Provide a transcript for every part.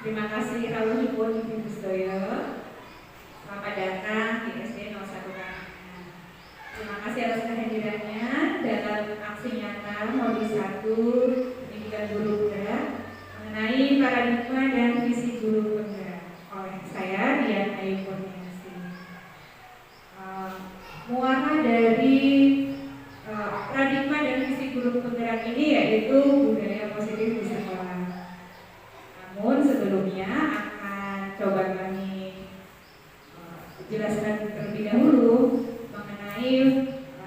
Terima kasih Rawuhipun Ibu Sedaya. Selamat datang di SD 01 Karangan. Terima kasih atas kehadirannya dalam aksi nyata modul 1 pendidikan guru penggerak mengenai paradigma dan visi guru penggerak oleh saya Dian Ayu Kurniasi. Muara dari paradigma dan visi guru penggerak ini yaitu budaya positif di sekolah. Namun sebelumnya akan coba kami jelaskan terlebih dahulu mengenai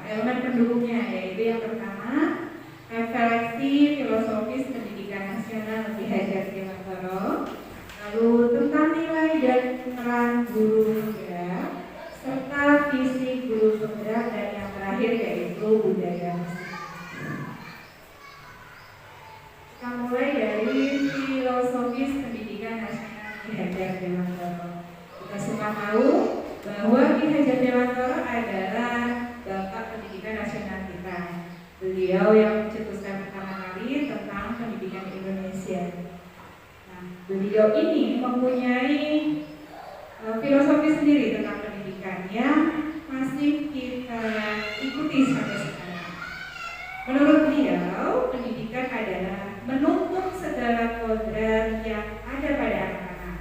elemen pendukungnya, yaitu yang pertama refleksi filosofis pendidikan nasional Ki Hajar Dewantara, lalu tentang nilai dan peran guru penggerak, serta visi guru penggerak, dan yang terakhir yaitu budaya musik. Kita mulai dari filosofis pendidikan nasional Ki Hajar Dewantara. Kita semua tahu bahwa Ki Hajar Dewantara adalah bapak pendidikan nasional kita. Beliau yang mencetuskan pertama kali tentang pendidikan Indonesia. Nah, beliau ini mempunyai filosofi sendiri tentang pendidikan yang masih kita ikuti sampai sekarang. Menurut beliau, pendidikan adalah menuntut segala kodrat yang ada pada anak-anak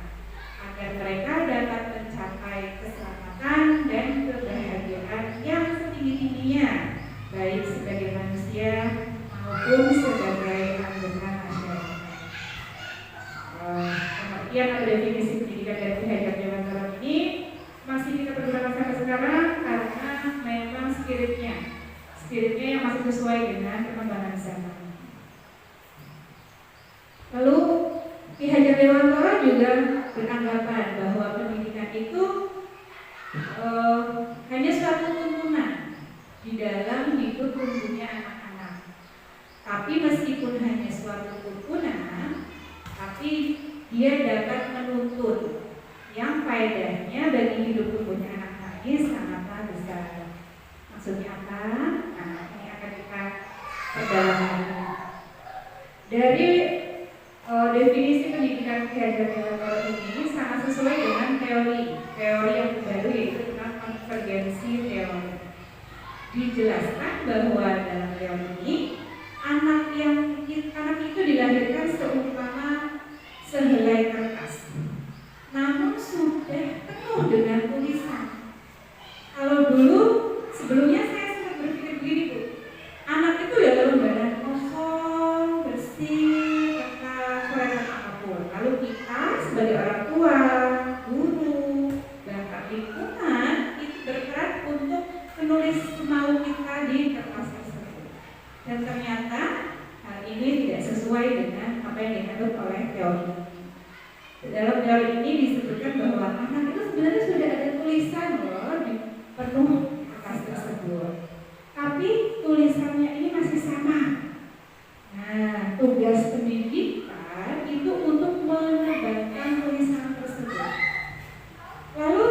agar mereka dapat mencapai keselamatan dan kebahagiaan yang setinggi-tingginya, baik sebagai manusia maupun sebagai anggota masyarakat. Pengertian atau definisi pendidikan dari Ki Hajar Dewantara ini masih kita pergunakan sampai sekarang karena memang spiritnya yang masih sesuai dengan perkembangan zaman. Lalu Ki Hajar Dewantara juga beranggapan bahwa pendidikan itu hanya suatu tuntunan di dalam hidup tumbuhnya anak-anak. Tapi meskipun hanya suatu tuntunan, tapi dia dapat menuntut yang faedahnya bagi hidup tumbuhnya anak-anak ini sangatlah besar. Maksudnya apa? Nah, ini akan kita perdalam. Dari definisi pendidikan Ki Hajar Dewantara ini sangat sesuai dengan teori yang baru, yaitu tentang konvergensi teori. Dijelaskan bahwa dalam teori ini anak itu dilahirkan seumpama sehelai kertas, namun sudah penuh dengan tulisan. Kalau dulu sebelumnya saya sempat berpikir begini, Bu, anak itu ya dalam badan kosong, bersih, lalu kita sebagai orang tua, guru, bahkan lingkungan itu berperan untuk menulis mau kita di kertas tersebut. Dan ternyata hal ini tidak sesuai dengan apa yang dianut oleh teori. Dalam teori ini disebutkan bahwa anak itu sebenarnya sudah ada tulisan loh di penuh kertas tersebut, tapi tulisannya ini masih sama. Nah, tugas pendidikan itu untuk menebalkan tulisan tersebut. Lalu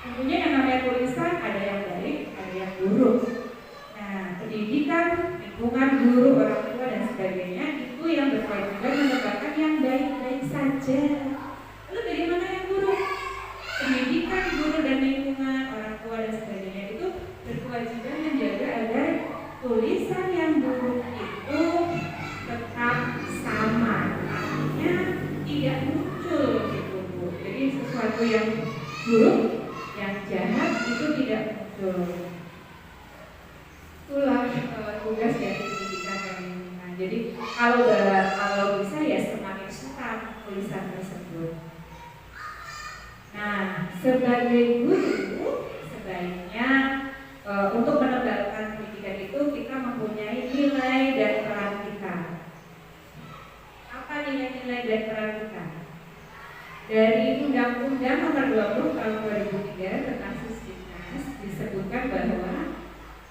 tentunya yang namanya tulisan ada yang baik, ada yang buruk. Nah, pendidikan, lingkungan, guru, orang tua dan sebagainya itu yang berkewajiban menebalkan yang baik-baik saja. Lalu bagaimana yang buruk? Pendidikan, guru dan lingkungan, orang tua dan sebagainya itu berkewajiban menjaga agar tulisan yang buruk itu tetap sama, artinya tidak muncul gitu, Bu. Jadi sesuatu yang buruk, yang jahat itu tidak muncul. Itulah tugas dari pendidikan dan lingkungan. Jadi kalau bisa ya semakin suka tulisan tersebut. Nah, sebagai guru sebaiknya untuk menebalkan pendidikan itu kita mempunyai nilai dan peran kita. Apa nilai-nilai dan peran kita? Dari Undang-Undang Nomor 20 Tahun 2003 tentang Sisdiknas disebutkan bahwa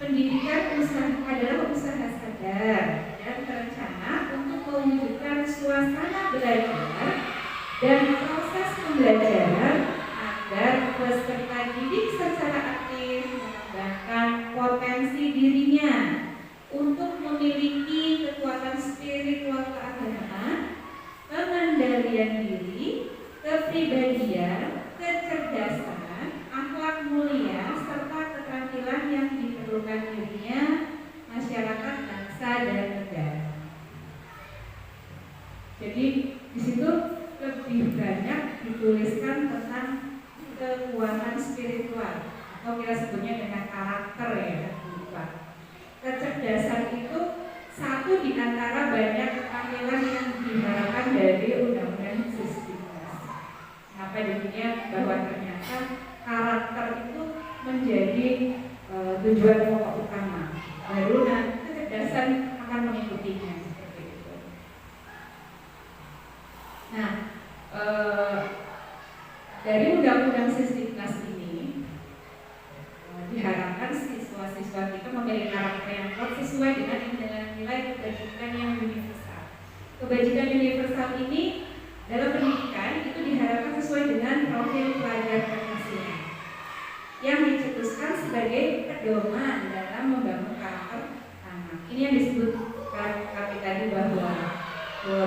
pendidikan adalah usaha sadar dan terencana untuk mewujudkan suasana belajar dan proses pembelajaran agar peserta didik secara aktif mengembangkan potensi dirinya untuk memiliki kekuatan spiritual keagamaan, pengendalian diri, Jadi di situ lebih banyak dituliskan tentang kekuatan spiritual atau kita sebutnya dengan karakter ya. Kecerdasan itu satu di antara banyak panggilan yang diharapkan dari Undang-Undang Sisdiknas. Kenapa demikian? Bahwa ternyata karakter itu menjadi tujuan pokok utama. Baru nanti kecerdasan akan mengikutinya seperti itu. Nah, dari Undang-Undang Sisdiknas ini diharapkan siswa-siswa kita memiliki karakter yang kuat sesuai dengan nilai kebajikan yang universal. Kebajikan universal ini dalam pendidikan itu diharapkan sesuai dengan profil pelajar Pancasila yang dicetuskan sebagai pedoman dalam membangun karakter anak. Ini yang disebut kami tadi bahwa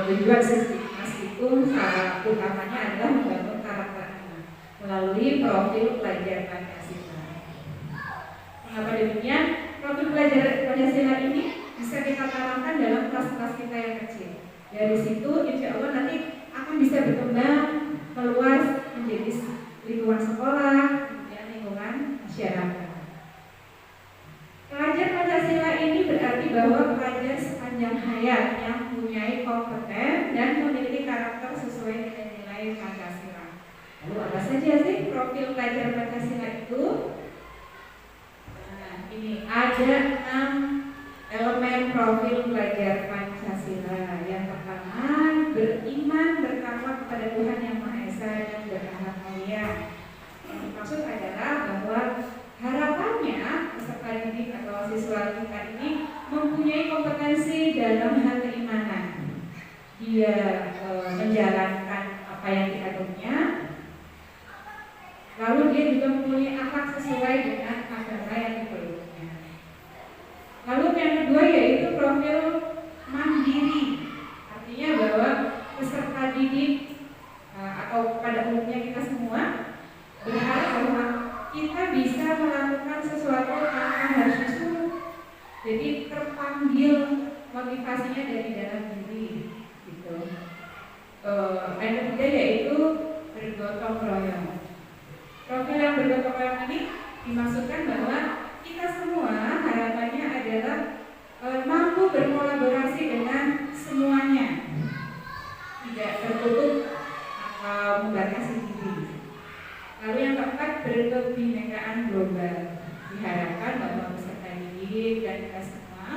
tujuan Sisdiknas itu salah utamanya adalah membangun karakter anak melalui profil pelajar Pancasila. Mengapa demikian? Profil pelajar Pancasila ini bisa kita tanamkan dalam kelas-kelas kita yang kecil. Dari situ insya Allah nanti akan bisa berkembang meluas menjadi lingkungan sekolah, lingkungan masyarakat. Pelajar Pancasila ini berarti bahwa pelajar sepanjang hayat yang mempunyai kompeten dan memiliki karakter sesuai dengan nilai Pancasila. Lalu apa saja sih profil pelajar Pancasila itu? Nah, ini ada 6 elemen profil pelajar Pancasila. Yang pertama, beriman bertakwa kepada Tuhan Yang Maha Esa dan berakhlak mulia. Yang dimaksud adalah bahwa harapannya peserta didik atau siswa kita ini mempunyai kompetensi dalam hal keimanan. Dia menjalankan apa yang diaturnya, lalu dia juga mempunyai akhlak sesuai dengan agama yang dipeluknya. Lalu yang kedua yaitu profil mandiri, artinya bahwa peserta didik atau pada umumnya kita semua berharap bahwa kita bisa melakukan sesuatu tanpa harus disuruh. Jadi terpanggil motivasinya dari dalam diri, gitu. Yang ketiga yaitu bergotong royong. Profil yang bergotong royong ini dimaksudkan bahwa kita semua harapannya adalah mampu berkolaborasi dengan semuanya, tidak tertutup atau membatasi diri. Lalu yang keempat, berkebinekaan global. Diharapkan bahwa peserta didik dan kita semua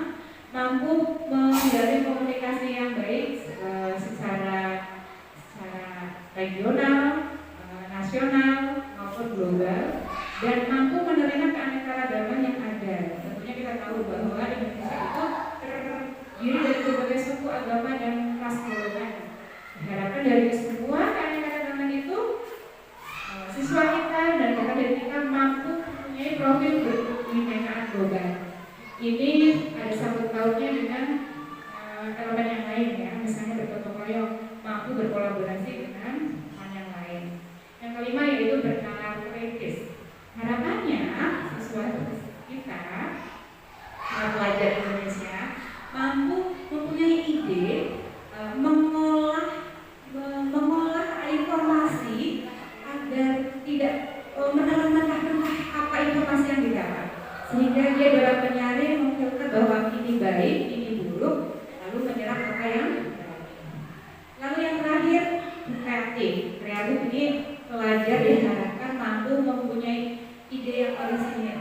mampu menjalin komunikasi yang baik secara regional, nasional maupun global, dan mampu menerima keanekaragaman yang ada. Tentunya kita tahu bahwa Indonesia itu terdiri dari berbagai suku, agama, dan ras golongan. Diharapkan dari semua keanekaragaman itu siswa kita dan kakak dari kita mampu mempunyai profil berkebinekaan global. Ini ada sangkut pautnya dengan elemen yang lain ya, misalnya bergotong royong, mampu berkolaborasi dengan yang lain. Yang kelima yaitu bernalar kritis. Harapannya siswa kita, pelajar Indonesia, mampu mempunyai ide, mengolah informasi agar tidak menelan-mentah-mentah apa informasi yang didapat, sehingga dia dalam menyaring memfilter bahwa ini baik, ini buruk, lalu menyerap apa yang baik. Lalu yang terakhir, kreatif. Kreatif ini pelajar diharapkan mampu mempunyai ide yang orisinil,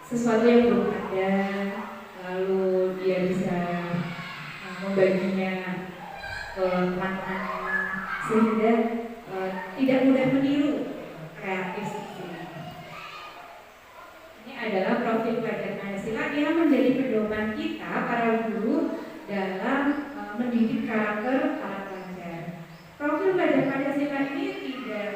sesuatu yang belum ada, lalu dia bisa membaginya ke teman-teman sehingga tidak mudah meniru. Kreatif ini adalah profil pelajar Pancasila yang menjadi pedoman kita para guru dalam mendidik karakter para pelajar. Profil pelajar Pancasila ini tidak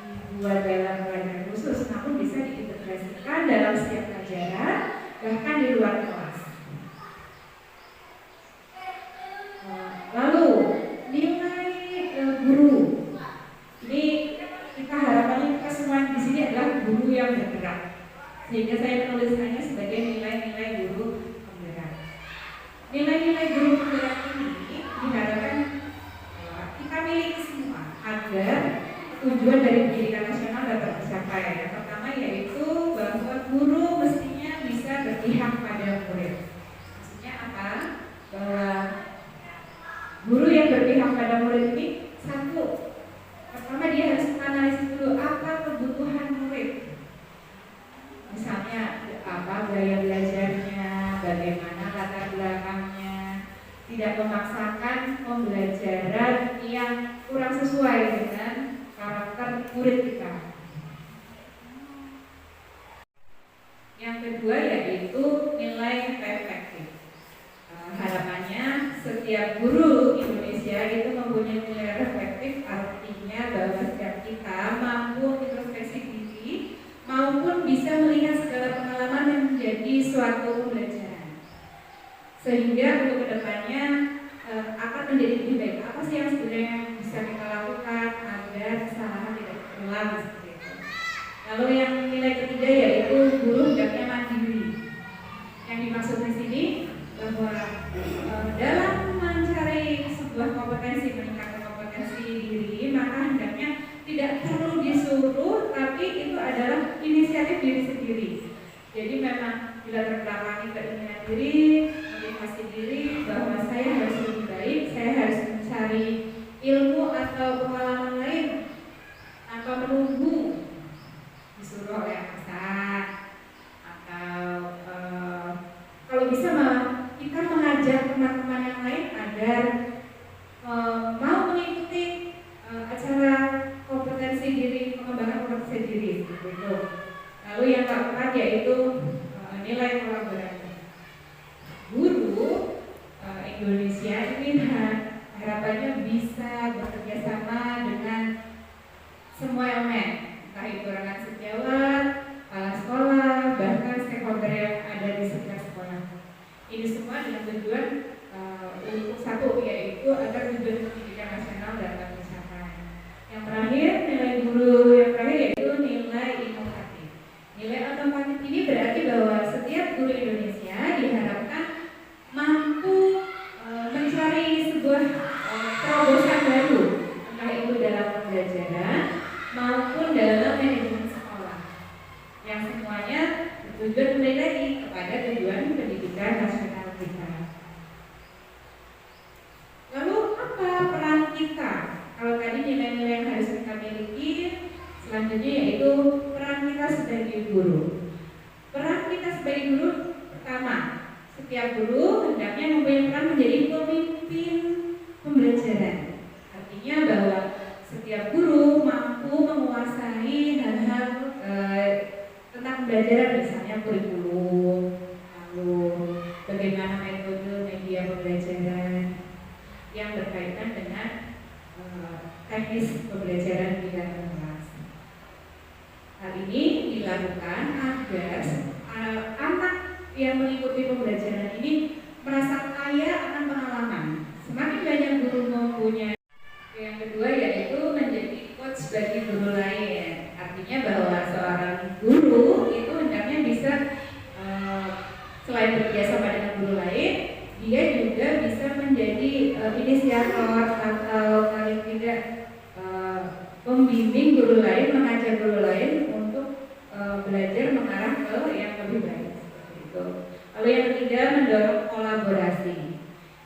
dibuat dalam pelajaran khusus, namun bisa diintegrasikan dalam setiap pelajaran, bahkan di luar kelas. Lalu nilai guru. Ini kita harapannya kita semua di sini adalah guru yang bergerak, sehingga saya menuliskannya sebagai nilai-nilai guru penggerak. Nilai-nilai guru penggerak ini diharapkan tujuan dari pendidikan nasional dapat tercapai. Yang pertama yaitu bahwa guru mestinya bisa berpihak pada murid. Maksudnya apa? Bahwa guru yang berpihak pada murid ini satu, pertama dia harus menganalisis dulu apa kebutuhan murid. Misalnya apa gaya belajarnya, bagaimana latar belakangnya, tidak memaksakan pembelajaran yang kurang sesuai dengan karakter murid kita. Yang kedua yaitu nilai reflektif. Harapannya setiap guru Indonesia itu mempunyai nilai reflektif, artinya bahwa setiap kita mampu introspeksi diri maupun bisa melihat segala pengalaman yang menjadi suatu pembelajaran, sehingga untuk kedepannya akan menjadi lebih baik. Apa sih yang sebenarnya bisa kita lakukan agar kesalahan tidak terulang seperti itu. Lalu yang nilai ketiga yaitu guru hendaknya mandiri. Yang dimaksud di sini bahwa dalam mencari sebuah kompetensi, meningkatkan kompetensi diri, maka hendaknya tidak perlu disuruh, tapi itu adalah inisiatif diri sendiri. Jadi memang bila terbelakangi keinginan diri, motivasi diri bahwa saya harus lebih baik, saya harus mencari ilmu atau pengalaman lain, tanpa menunggu disuruh oleh atasan, atau kalau bisa malah kita mengajak teman-teman yang lain agar mau mengikuti acara kompetensi diri, pengembangan kompetensi diri gitu. Lalu yang keempat yaitu nilai kolaborasi. Guru Indonesia ini harapannya bisa bekerja sama dengan semua elemen, entah itu rekan sejawat, kepala sekolah, bahkan stakeholder yang ada di sekitar sekolah. Ini semua dengan tujuan untuk satu, yaitu agar tujuan pendidikan nasional dapat tercapai. Yang terakhir, nilai guru yang terakhir yaitu nilai inovatif. Nilai inovatif ini berarti bahwa setiap guru Indonesia diharapkan mampu mencari sebuah terobosan baru, entah itu dalam pembelajaran maupun dalam manajemen sekolah, yang semuanya bertujuan kembali lagi kepada tujuan pendidikan nasional kita. Lalu apa peran kita? Kalau tadi nilai-nilai yang harus kita miliki, selanjutnya yaitu peran kita sebagai guru. Peran kita sebagai guru pertama, setiap guru hendaknya mempunyai peran menjadi pemimpin pembelajaran. Artinya bahwa setiap guru mampu menguasai hal-hal tentang pembelajaran, misalnya kurikulum, lalu bagaimana metode media pembelajaran yang berkaitan dengan teknis pembelajaran di dalam kelas. Hal ini dilakukan agar anak yang mengikuti pembelajaran ini merasa kaya akan pengalaman. Semakin banyak guru mempunyai. Yang kedua yaitu menjadi coach bagi guru lain. Artinya bahwa seorang guru itu hendaknya bisa selain bekerja sama dengan guru lain, dia juga bisa menjadi inisiator atau paling tidak membimbing guru lain, mengajak guru lain untuk belajar mengarah ke yang lebih baik. Itu. Lalu yang ketiga, mendorong kolaborasi.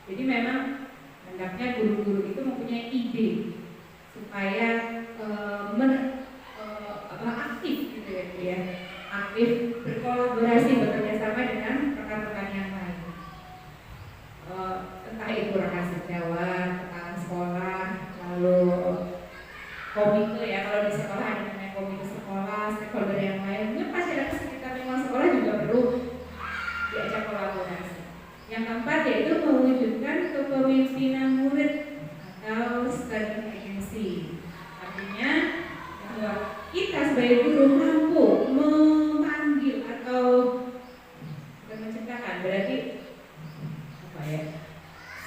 Jadi memang hendaknya guru-guru itu mempunyai ide supaya aktif gitu ya, aktif berkolaborasi, bekerja sama dengan rekan-rekan yang lain. Entah itu rekan sejawat, kepala sekolah, lalu komite ya, kalau di sekolah ada namanya komite sekolah, stakeholder yang lain. Mungkin masyarakat sekitar lingkungan sekolah juga perlu diajak kolaborasi. Yang keempat yaitu mewujudkan kepemimpinan murid atau study agency. Artinya bahwa kita sebagai guru mampu memanggil atau menciptakan, berarti apa ya,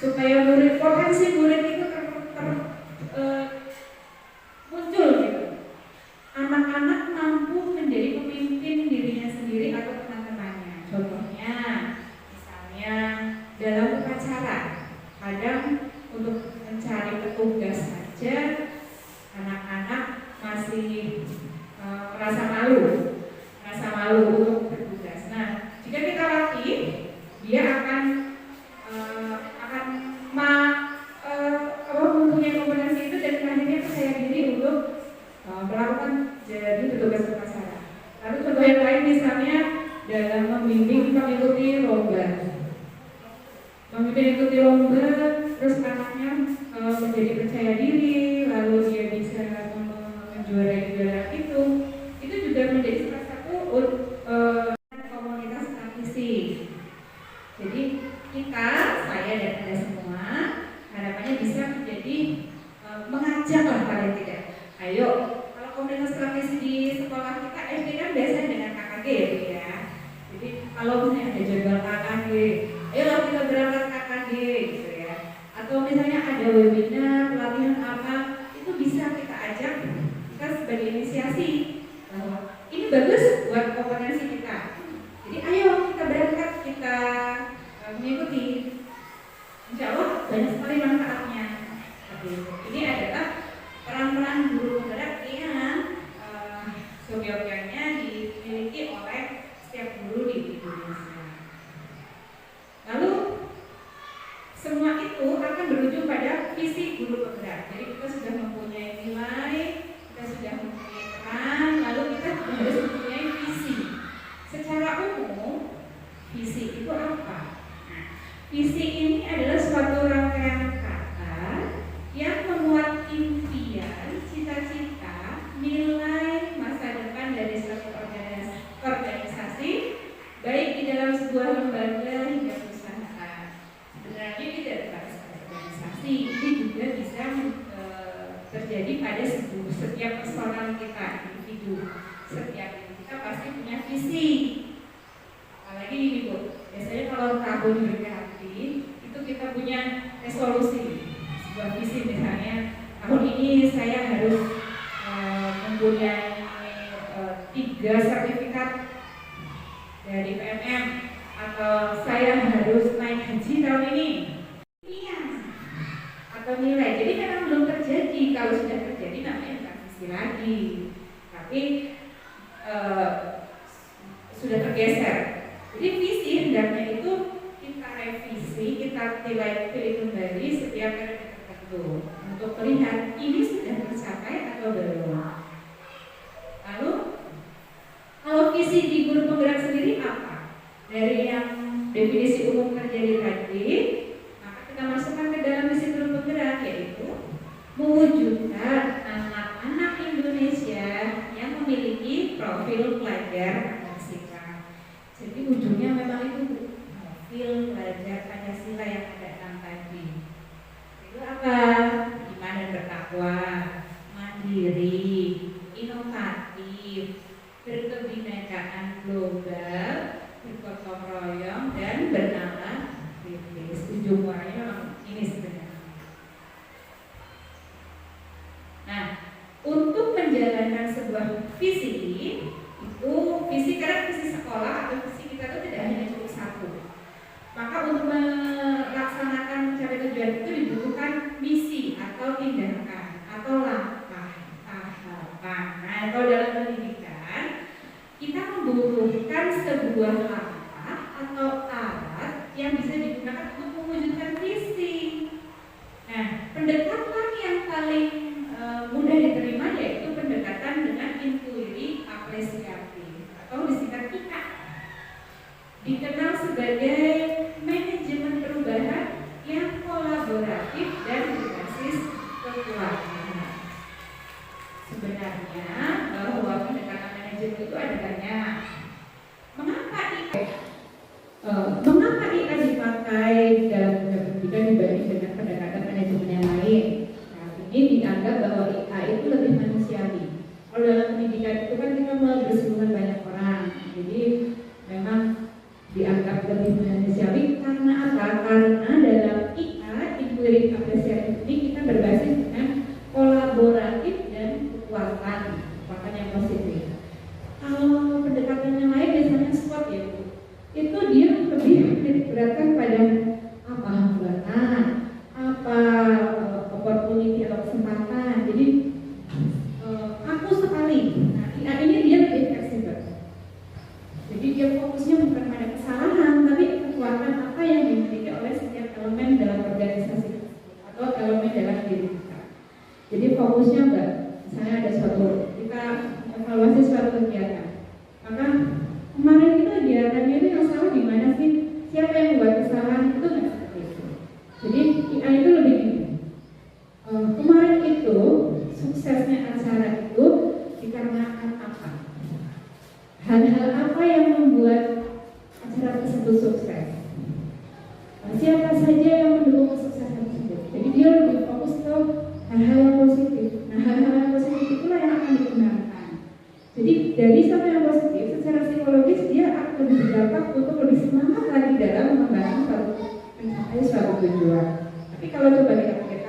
supaya murid, potensi murid itu muncul gitu. Anak-anak mampu menjadi pemimpin dirinya sendiri atau teman-temannya. Contohnya, misalnya dalam upacara, kadang untuk mencari petugas saja anak-anak masih ada webinar, pelatihan apa, itu bisa kita ajak, kita sebagai inisiasi bahwa ini bagus buat kompetensi kita. Jadi ayo kita berangkat, kita mengikuti. Insya Allah banyak sekali manfaatnya. Ini adalah peran-peran guru penggerak yang seyogyanya dimiliki oleh setiap guru di Indonesia. Lalu semua itu akan berujung pada visi guru penggerak. Jadi kita sudah mempunyai nilai, kita sudah mempunyai peran, lalu kita harus mempunyai visi. Secara umum, visi itu apa? Nah, visi ini adalah suatu rangkaian kata yang memuat impian, cita-cita, nilai masa depan dari suatu organisasi, baik di dalam sebuah lembaga hingga perusahaan. Sebenarnya tidak terbatas pada organisasi, ini juga bisa terjadi pada setiap personal kita, individu. Setiap kita pasti punya visi. Apalagi ini Bu, biasanya kalau tahun berganti itu kita punya resolusi, sebuah visi. Misalnya tahun ini saya harus mempunyai 3 sertifikat dari PMM, atau saya harus naik haji tahun ini. Iya. Atau nilai. Jadi memang belum terjadi. Kalau sudah terjadi namanya bukan visi lagi, tapi sudah tergeser. Jadi visi hendaknya itu kita revisi, kita pilih kembali setiap periode tertentu untuk melihat ini sudah tercapai atau belum. Lalu kalau visi di guru penggerak sendiri apa? Dari yang definisi umum terjadi tadi, maka kita masukkan ke dalam visi guru penggerak, yaitu mewujudkan anak-anak Indonesia yang memiliki profil pelajar Pancasila. Jadi ujungnya memang itu profil pelajar Pancasila yang ada 6 tadi. Itu apa? Gimana bertakwa, mandiri, inovatif, berkebinekaan global, bergotong royong, dan bernalar kritis. Ujung muaranya memang ini sebenarnya. Nah, untuk menjalankan sebuah visi itu visi, karena visi sekolah atau visi kita itu tidak hanya cukup satu. Maka untuk melaksanakan mencapai tujuan itu dibutuhkan misi atau tindakan atau langkah tahapan. Nah, kalau dalam pendidikan kita membutuhkan sebuah langkah atau alat yang bisa digunakan untuk mewujudkan visi. Nah, pendekatan yang paling mudah diterima yaitu pendekatan dengan inquiry apresiatif atau disingkat IKA, dikenal sebagai manajemen perubahan yang kolaboratif dan berbasis kekuatan. Sebenarnya bahwa pendekatan manajemen itu ada banyak. Mengapa IKA dipakai dalam pendidikan dibanding dengan pendekatan manajemen yang lain? Ini dianggap bahwa IKA itu lebih manusiawi. Kalau dalam pendidikan itu kan kita bersinggungan banyak orang, jadi memang dianggap lebih manusiawi. Karena apa? Karena dalam IKA, inquiry apresiatif ini kita berbasis dengan kolaboratif dan kekuatan yang positif. Kalau pendekatan yang lain biasanya SWOT ya, itu dia lebih diberatkan pada apa hambatan, apa opportunity atau kesempatan. Jadi aku sekali. Nah, ini dia lebih fleksibel. Jadi dia fokusnya bukan pada kesalahan, tapi kekuatan apa yang dimiliki oleh setiap elemen dalam organisasi atau elemen dalam diri kita. Jadi fokusnya enggak, misalnya ada suatu, kita evaluasi suatu kegiatan, maka kemarin itu kegiatannya itu yang salah di mana sih? Siapa yang membuat kesalahan? Itu enggak seperti itu. Jadi IA itu lebih gini. Kemarin itu suksesnya acara itu dikarenakan apa? Hal-hal apa yang membuat acara tersebut sukses? Siapa saja yang mendukung kesuksesan tersebut? Jadi dia lebih fokus ke hal-hal yang positif. Nah, hal-hal yang positif itulah yang akan digunakan. Jadi dari satu yang positif, secara psikologis dia akan lebih berdampak untuk lebih semangat lagi dalam mengembangkan mencapai suatu tujuan. Tapi kalau coba kita pakai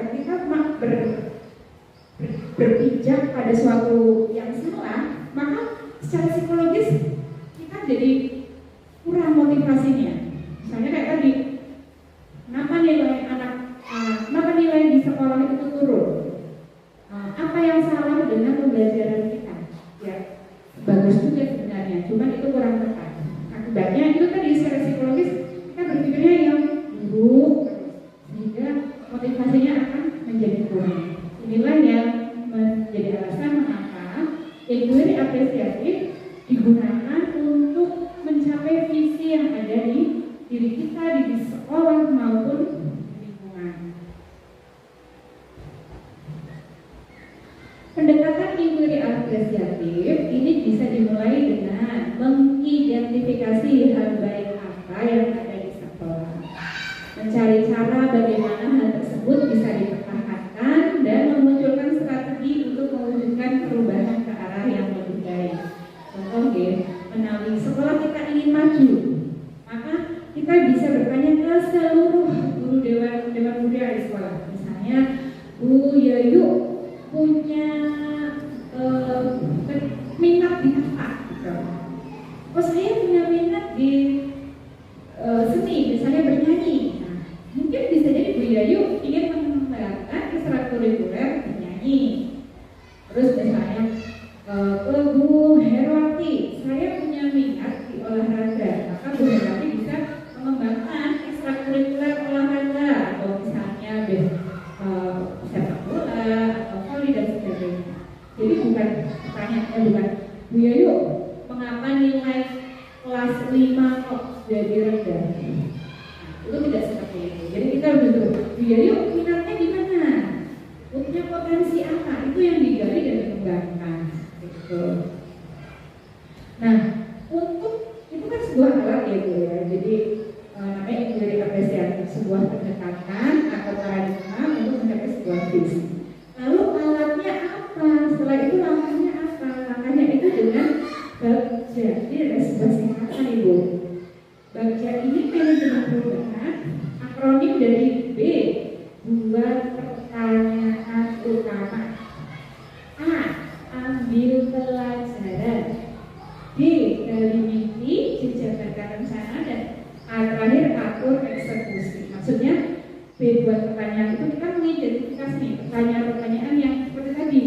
berpijak pada suatu yang salah, maka secara psikologis kita jadi kurang motivasinya. Misalnya kayak tadi, kenapa nilai di sekolah itu turun? Apa yang salah dengan pembelajaran kita? Ya, bagus juga sebenarnya, cuman itu kurang tepat. Akibatnya itu tadi secara psikologis kita berpikirnya yang buruk, sehingga motivasinya akan menjadi kurang. Inilah yang menjadi alasan mengapa inquiry apresiatif digunakan untuk mencapai visi yang ada di diri kita di sekolah maupun lingkungan. Pendekatan inquiry apresiatif ini bisa dimulai dengan mengidentifikasi hal baik apa yang ada di sekolah, mencari cara bagaimana hal tersebut bisa dipertahankan dan memunculkan strategi untuk mewujudkan perubahan ke arah yang lebih baik. Contoh menawi sekolah kita ingin maju, maka kita bisa bertanya ke seluruh guru dewan muda di sekolah. Misalnya, Bu Yayu punya minat di apa? Oh, saya punya minat di seni, misalnya bernyanyi. Nah, mungkin bisa jadi Bu Yayu ingin mengembangkan ekstrakurikuler bernyanyi. Terus misalnya ke Bu Herwati, saya punya minat di olahraga, maka Bu Herwati bisa mengembangkan ekstrakurikuler olahraga, atau misalnya sepak bola atau voli dan sebagainya. Jadi pertanyaannya bukan Bu Yayu, mengapa nilai kelas 5 kok jadi rendah? Nah, itu tidak seperti itu. Jadi kita duduk, Bu Yayu minatnya di mana? Punya potensi apa? Itu yang digali dan dikembangkan. Gitu. Nah, untuk itu kan sebuah alat ya Bu ya. Jadi namanya inquiry apresiatif, sebuah pendekatan atau paradigma untuk mencapai sebuah visi. Lalu alatnya apa? Setelah itu langkahnya apa? Langkahnya itu dengan Bagja. Ini ada sebuah singkatan Ibu. Bagja ini manajemen perubahan, akronim dari B, buat pertanyaan utama. A, ambil pelajaran. B, gali mimpi, jabarkan rencana, dan A terakhir atur eksekusi. Maksudnya B buat pertanyaan itu kita mengidentifikasi nih pertanyaan-pertanyaan yang seperti tadi,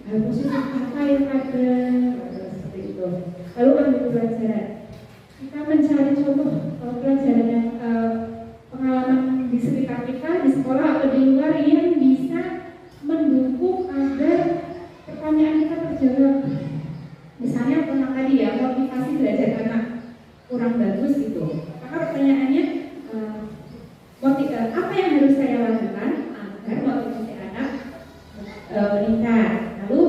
hal positif apa yang ada, seperti itu. Lalu ambil pelajaran. Kita mencari contoh pelajaran yang pengalaman di sekitar kita, di sekolah atau di luar yang bisa mendukung agar pertanyaan kita terjawab. Misalnya tentang tadi ya, motivasi belajar anak kurang bagus gitu. Maka pertanyaannya, apa yang harus saya lakukan agar motivasi anak meningkat? Lalu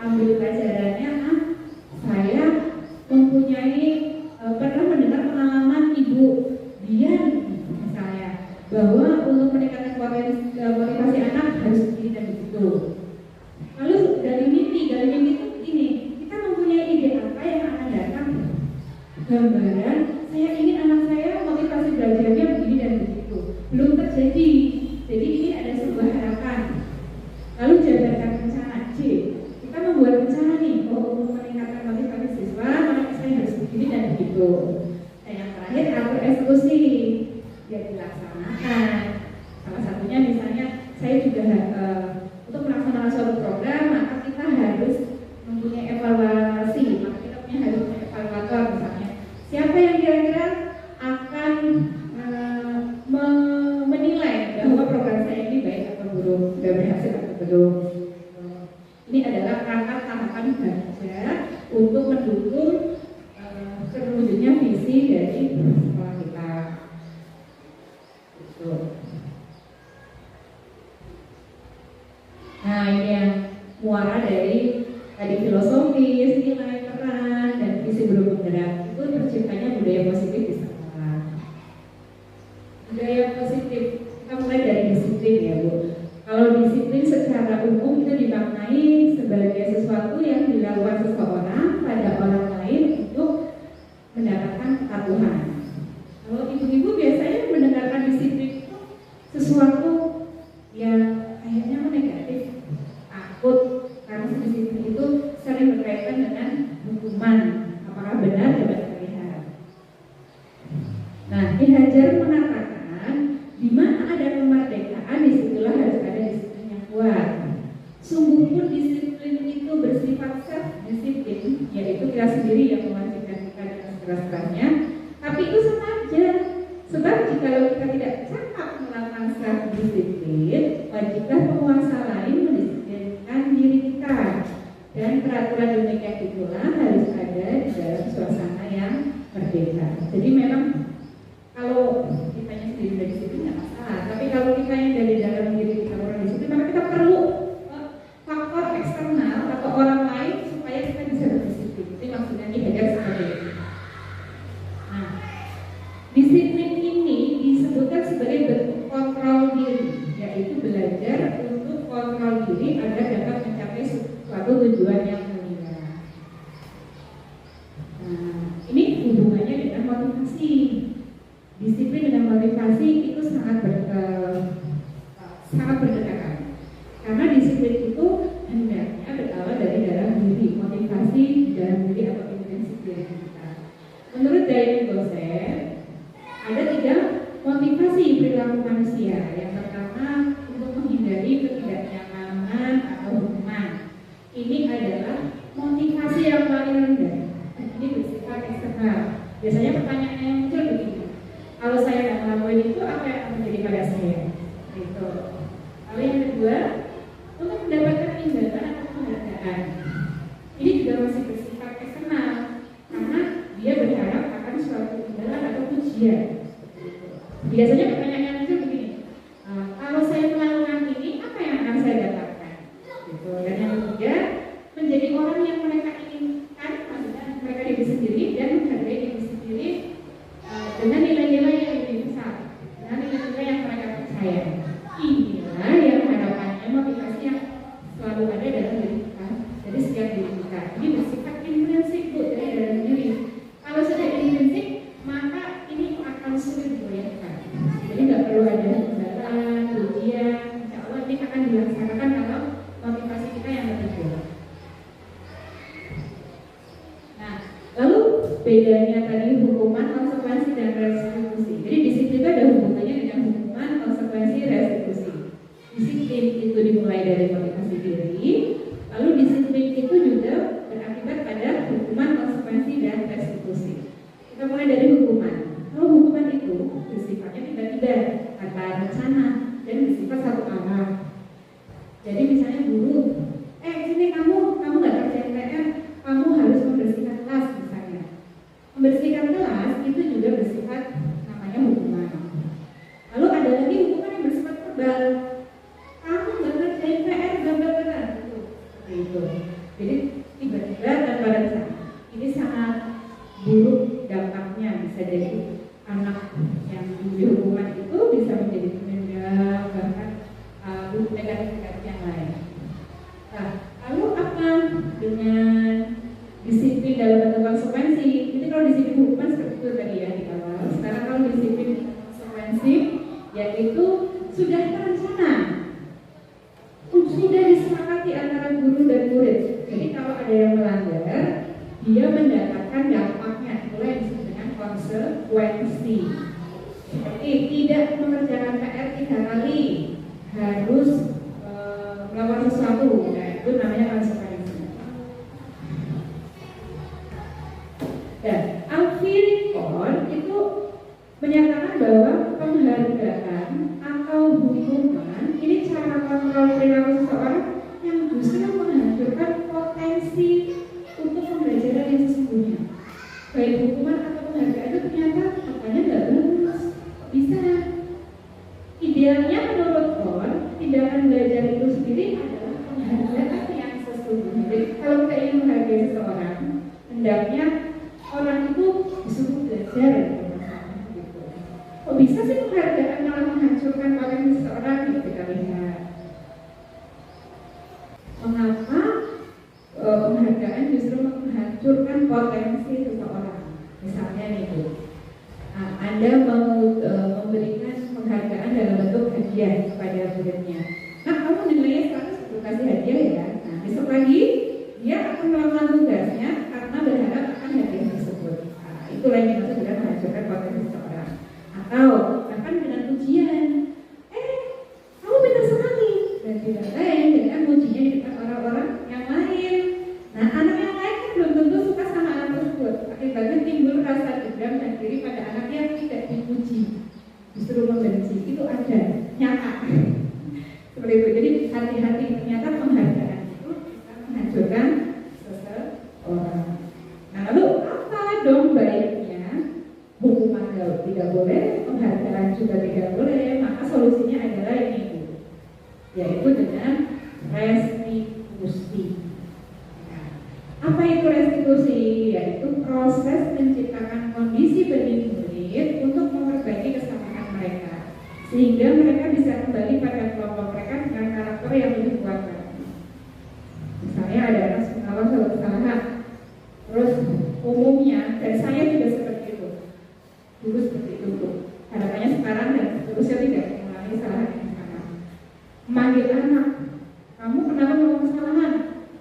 ambil pelajarannya, saya mempunyai pernah mendengar pengalaman Ibu Dian misalnya, bahwa untuk meningkatkan motivasi anak harus begini dan begitu. Lalu dari mimpi itu begini, kita mempunyai ide apa yang akan datang? Gambaran, saya ingin anak saya motivasi belajarnya begini dan begitu. Belum terjadi, jadi ini ada sebuah harapan. Lalu jabarkan rencana. C, kita membuat rencana nih, untuk meningkatkan motivasi siswa, maka saya harus begini dan begitu. Dan yang terakhir, atur eksekusi, ya dilaksanakan. Salah satunya misalnya, saya juga untuk melaksanakan suatu program, maka kita harus mempunyai evaluasi, maka kita harus punya evaluator misalnya. Siapa yang kira-kira akan menilai bahwa program saya ini baik atau buruk, sudah berhasil atau belum? Ini adalah perangkat tahapan Bagja untuk mendukung terwujudnya visi dari sekolah kita. Gitu. Nah, ini yang muara dari tadi filosofis, nilai peran, dan visi belum bergerak. Itu terciptanya budaya positif di sekolah. Budaya positif, kita mulai dari disiplin ya Bu. Kalau disiplin secara umum itu dimaknai sebagai sesuatu yang dilakukan seseorang pada orang lain untuk mendapatkan kepatuhan. Kalau ibu-ibu biasanya mendengarkan disiplin itu sesuatu yang kayaknya negatif Ki Hajar mengatakan, di mana ada kemerdekaan, disitulah harus ada disiplin yang kuat. Sungguh pun disiplin itu bersifat self-disiplin, yaitu kita sendiri yang mewajibkan kita dengan sekeras-kerasnya. Tapi itu sengaja, sebab jika kita tidak cakap melakukan self-disiplin, wajiblah penguasa lain mendisiplinkan diri kita. Dan peraturan demikian itulah harus ada di dalam suasana yang merdeka. Jadi memang kalau kitanya sendiri dari disiplin nggak masalah, tapi kalau kita yang dari dalam diri kita orang disiplin, maka kita perlu faktor eksternal atau orang lain supaya kita bisa berdisiplin. Itu maksudnya Ki Hajar seperti itu. Nah, disiplin ini disebutkan sebagai bentuk kontrol diri, yaitu belajar untuk kontrol diri agar dapat mencapai suatu tujuan yang mulia. Nah, ini hubungannya dengan motivasi. Disiplin dengan motivasi itu sangat berdekatan. Karena disiplin itu hendaknya berawal dari dalam diri, motivasi dalam diri atau intrinsik diri kita. Menurut Dayan Gosen, ada 3 motivasi perilaku manusia. Yang pertama, untuk menghindari ketidaknyamanan atau hukuman. Ini adalah motivasi yang paling rendah. Ini bersifat eksternal. Biasanya pertanyaan yang muncul begini: kalau saya tidak melakukan itu, apa yang akan terjadi pada saya? Gitu. Lalu yang kedua, untuk mendapatkan imbalan atau penghargaan. Ini juga masih bersifat eksternal, karena dia berharap akan suatu imbalan atau pujian. Biasanya pertanyaan yang muncul begini: kalau saya melakukan ini, apa yang akan saya dapatkan? Gitu. Dan yang ketiga, menjadi orang yang mereka inginkan, maksudnya mereka diri sendiri dan menghargai diri sendiri dengan nilai-nilai yang lebih besar, dengan nilai-nilai yang mereka percaya. Inilah yang harapannya motivasi yang selalu ada dalam diri kita. Jadi setiap diri kita ini bersifat intrinsik, Bu, dari dalam diri. Kalau sudah intrinsik, maka ini akan sulit digoyahkan. Jadi nggak perlu ada imbalan, pujian. Insya Allah ini akan dilaksanakan kalau motivasi kita yang lebih kuat. Nah, lalu bedanya tadi hukuman, konsekuensi, dan restitusi. Jadi disiplin itu ada hubungannya dengan hukuman, konsekuensi, restitusi. Disiplin itu dimulai dari motivasi diri, lalu disiplin itu juga berakibat pada hukuman, konsekuensi, dan restitusi. Kita mulai dari hukuman. Kalau hukuman itu bersifatnya tiba-tiba, tanpa rencana, dan bersifat satu arah. Jadi misalnya guru, sini kamu nggak kerjain PR, kamu harus membersihkan kelas misalnya. Membersihkan kelas itu juga bersifat namanya hukuman. Lalu ada lagi hukuman yang bersifat verbal. Kamu nggak kerjain PR, gambar-gambar seperti itu. Jadi tiba-tiba tanpa rencana. Ini sangat buruk dampaknya. Bisa jadi anak yang diberi hukuman itu bisa menjadi penendang, bahkan negatif yang lain. Nah, lalu apa dengan disiplin dalam bentuk konsekuensi? Ini kalau disiplin hukuman seperti itu tadi ya di awal. Sekarang kalau disiplin konsekuensi, yaitu sudah terencana, sudah disepakati antara guru dan murid. Jadi kalau ada yang melanggar, dia mendapatkan dampaknya. Itulah yang disebut dengan konsekuensi. Seperti tidak mengerjakan PR 3 kali, harus melakukan sesuatu, nah, itu namanya konsekuensi. Dan Alfirikon itu menyatakan bahwa penghargaan atau hukuman ini cara kontrol perilaku seseorang yang justru menghancurkan potensi untuk pembelajaran yang sesungguhnya. Baik hukuman atau penghargaan itu ternyata makanya nggak bagus. Bisa. Idealnya menurut Kon, tindakan belajar itu sendiri adalah penghargaan yang sesungguhnya. Jadi kalau kita ingin menghargai seseorang, hendaknya orang itu disuruh belajar. Gitu. Kok bisa sih penghargaan malah menghancurkan potensi seseorang? Gitu kita lihat. Mengapa penghargaan justru menghancurkan potensi seseorang? Misalnya nih Bu, Anda mau memberikan penghargaan dalam bentuk hadiah kepada muridnya. Nah, kamu nilainya 100, perlu kasih hadiah ya. Nah, besok lagi dia akan melakukan tugasnya karena berharap akan hadiah tersebut. Nah, itulah yang dimaksud dengan menghancurkan potensi seseorang. atau bahkan dengan pujian. Kamu pintar sekali, dan tidak lain dengan pujinya di depan orang-orang yang lain. Nah, anak yang lain kan belum tentu suka sama anak tersebut. Akibatnya timbul rasa dendam dan iri pada anak yang tidak dipuji, justru membenci. Itu ada, nyata. Seperti itu. Jadi hati-hati, ternyata penghargaan itu bisa menghancurkan seseorang. Nah, lalu apa dong baiknya? Hukuman tidak boleh, penghargaan juga tidak boleh. Maka solusinya adalah ini, yaitu dengan restitusi. Nah, apa itu restitusi? Yaitu proses menciptakan kondisi bagi murid untuk memperbaiki kesamaan mereka, sehingga mereka bisa kembali pada kelompok mereka dengan karakter yang lebih kuat lagi. Misalnya ada anak selalu kesalahan, terus umumnya, dan saya juga seperti itu, dulu seperti itu tuh. Harapannya sekarang dan seterusnya tidak mengalami kesalahan yang sama. Memanggil anak, kamu kenapa melakukan kesalahan?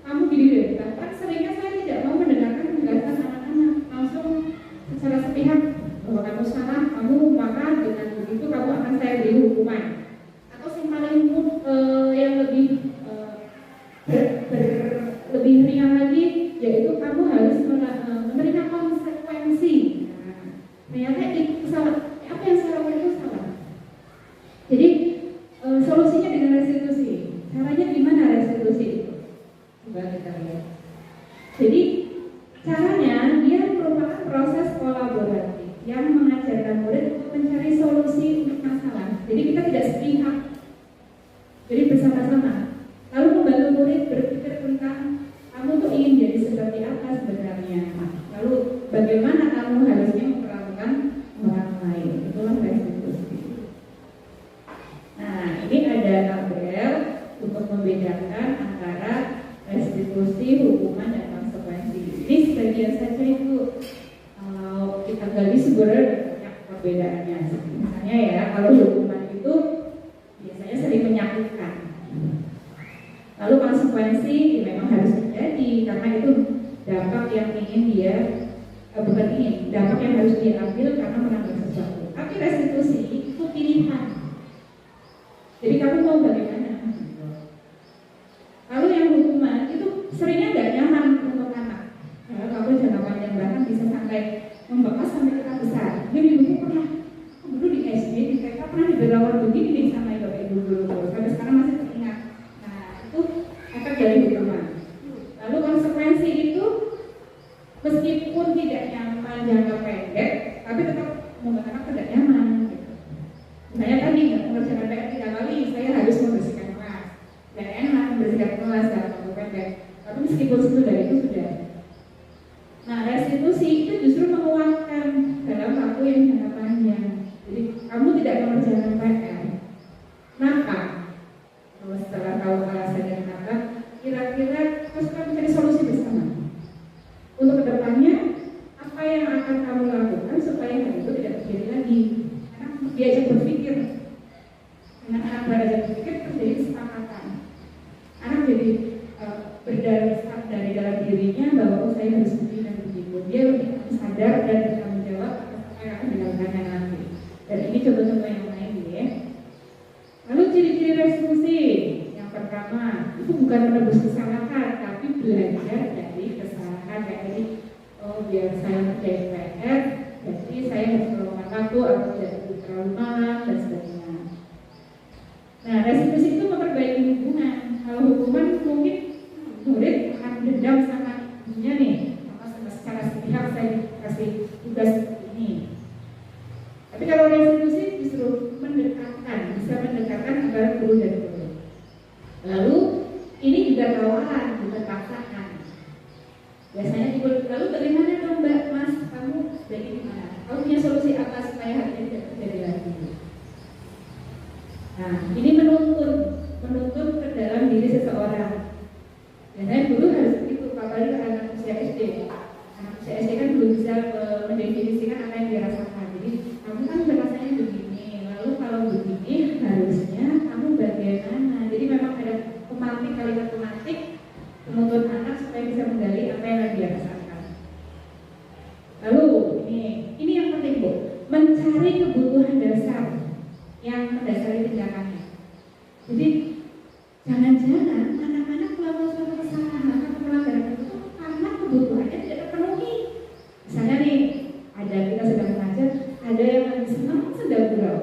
Kamu gini deh. Bahkan seringnya saya tidak mau mendengarkan penjelasan anak-anak, langsung secara sepihak bahwa kamu salah, kamu maka dengan begitu kamu akan saya beri hukuman. Atau yang paling yang lebih ringan lagi, yaitu kamu harus menerima konsekuensi. Nah, ternyata itu salah. Apa yang saya lakukan itu salah. Jadi solusinya dengan restitusi. Caranya gimana restitusi itu? Coba kita lihat. Jadi caranya dia merupakan proses kolaboratif yang mengajarkan murid untuk mencari solusi untuk masalah. Jadi kita tidak sepihak. Jadi bersama-sama. Lalu membantu murid berpikir tentang kamu tuh ingin jadi seperti apa sebenarnya. Lalu bagaimana kamu harusnya memperlakukan orang lain. Itulah restitusi. Nah, ini ada tabel untuk membedakan antara restitusi, hukuman, dan konsekuensi. Ini sebagian saja itu. Kalau kita gali sebenarnya banyak perbedaannya. Misalnya ya, kalau hukuman itu biasanya sering menyakitkan. Lalu konsekuensi memang harus terjadi karena itu dampak yang ingin dia dampak yang harus diambil karena menambah sesuatu. Tapi restitusi itu pilihan. Jadi kamu mau bagaimana? Lalu yang hukuman itu seringnya nggak nyaman untuk anak. Ya, kamu jangka panjang bahkan bisa sampai membekas sampai kita besar. Jadi dulu pernah dulu di SD di TK pernah diberlakukan begini nih sama bapak ibu guru sampai sekarang masih teringat. Nah, itu efek dari hukuman. Lalu konsekuensi itu meskipun tidak nyaman jangka pendek, tapi tetap membuat anak tidak nyaman. Gitu. Misalnya tadi nggak mengerjakan PR 3 kali, saya harus membersihkan kelas. Dan enak membersihkan kelas dalam waktu pendek. Tapi meskipun sudah itu sudah. Nah, restitusi itu justru menguatkan dalam waktu yang jangka panjang. Jadi kamu tidak mengerjakan PR. Kenapa? Kalau setelah tahu alasannya kenapa, kira-kira terus kita mencari solusi bersama. Untuk kedepannya, apa yang akan kamu lakukan supaya hal itu tidak terjadi lagi? Karena diajak berpikir. Dengan anak belajar berpikir terjadi kesepakatan. Anak jadi berdasar dari dalam dirinya bahwa saya harus begini dan begitu. Dia lebih sadar dan bertanggung jawab atas apa yang akan dilakukannya nanti. Dan ini contoh-contoh yang lain ya. Lalu ciri-ciri restitusi. Yang pertama, itu bukan menebus kesalahan, tapi belajar dari kesalahan. Kayak tadi, biar saya kerjain PR, jadi saya harus meluangkan waktu atau tidak terlalu malam dan sebagainya. Nah, restitusi itu memperbaiki hubungan. Kalau hukuman mungkin murid akan dendam sama ibunya nih, maka secara sepihak saya kasih tugas ini. Tapi kalau restitusi justru mendekatkan, bisa mendekatkan antara guru dan murid. Lalu ini juga tawaran, bukan paksaan. Biasanya ibu, lalu bagaimana dong Mbak, Mas, kamu sebaiknya gimana? Kamu punya solusi apa supaya hal ini tidak terjadi lagi? Nah, ini menuntun ke dalam diri seseorang. Biasanya guru harus begitu, apalagi ke anak usia SD. Anak usia SD kan belum bisa mendefinisikan apa yang dia rasakan. Jadi kamu kan rasanya begini, lalu kalau begini harusnya kamu bagaimana? Jadi memang ada kalimat pemantik menuntut anak supaya bisa menggali apa yang dia rasakan. Lalu ini yang penting Bu, mencari kebutuhan Jangan-jangan anak-anak melakukan suatu kesalahan atau pelanggaran itu karena kebutuhannya tidak terpenuhi. Misalnya nih, kita sedang mengajar, ada yang lagi senang sedang gurau,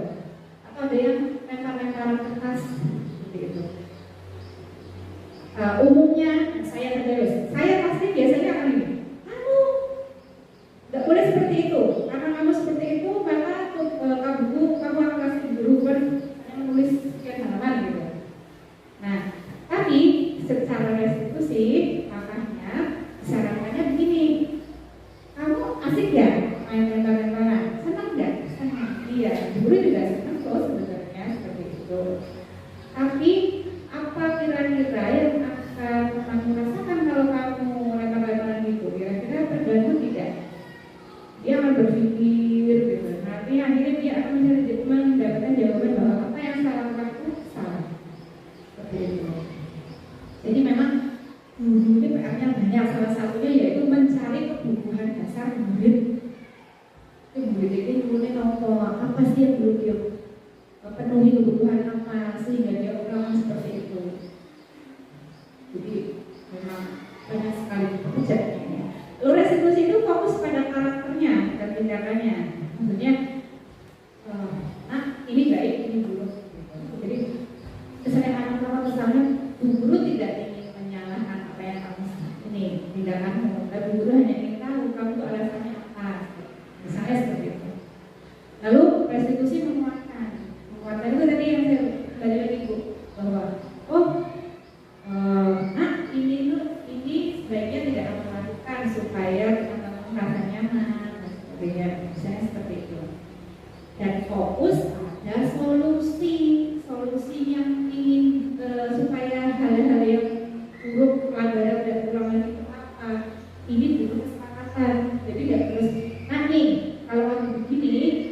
atau ada yang lempar-lemparan kertas seperti itu. Umumnya saya pasti biasanya akan ini. Kamu nggak boleh seperti itu. Karena kamu seperti itu, maka kamu akan kasih berubah hanya menulis sekian halaman gitu. Nah, tapi secara restitusi makanya sarankannya begini. Kamu asik ya main lempar-lemparan? Senang nggak? Senang. Iya, guru juga senang kok sebenarnya seperti itu. Tapi apa kira-kira yang akan kamu rasakan kalau kamu lempar-lemparan gitu? Kira-kira terganggu tidak? Dia akan berpikir gitu. Nanti akhirnya dia akan mendapatkan jawaban bahwa apa yang saya lakukan itu salah. Seperti itu. Jadi memang ini PR-nya banyak. Salah satunya yaitu mencari kebutuhan dasar murid. Murid ini dulunya nopo apa sih yang belum dia penuhi, kebutuhan apa sehingga dia orang seperti itu. Jadi memang banyak sekali pekerjaannya. Lalu restitusi itu fokus pada karakternya dan tindakannya. Maksudnya, ini baik, ini buruk. Jadi kesalahan apa misalnya, guru tidak ingin menyalahkan apa yang kamu ini tindakanmu, tapi guru hanya ingin tahu kamu itu alasannya apa. Misalnya seperti itu. Lalu restitusi menguatkan itu tadi yang saya kembali lagi Bu, bahwa ini sebaiknya tidak kamu lakukan supaya teman-teman merasa nyaman dan sebagainya, misalnya seperti itu. Dan fokus pada solusi yang ingin supaya hal-hal yang buruk, pelanggaran tidak berulang lagi itu apa. Ini dulu kesepakatan. Jadi tidak terus nih kalau kamu begini,